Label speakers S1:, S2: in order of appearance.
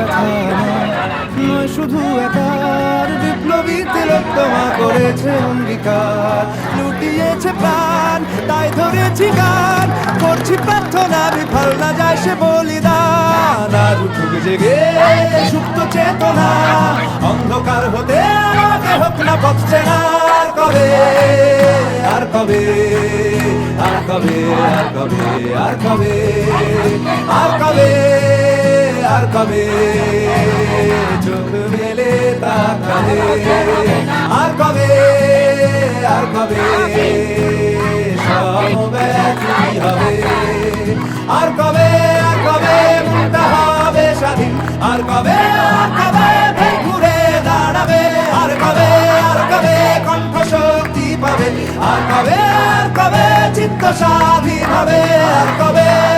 S1: ব্যথা নয় শুধু একার, বিপ্লবী তিলোত্তমা করেছে অঙ্গীকার, লুটিয়েছে প্রাণ তাই ধরেছি গান, করছি প্রার্থনা বিফল না যায় সে বলিদান। আর উঠুক জেগে সুপ্ত চেতনা, অন্ধকার হতে আমাকে হোক না পথ চেনা। আর কবে আর কবে আর কবে আর কবে আর কবে আর কবে আর কবে চোখ মেলে তাকাবে। আর কবে আর কবে সমব্যথী হবে। আর কবে মুক্ত হবে স্বাধীন। আর কবে ঘুরে দাঁড়াবে। আর কবে কণ্ঠ শক্তি পাবে। আর কবে চিত্ত স্বাধীন হবে। আর কবে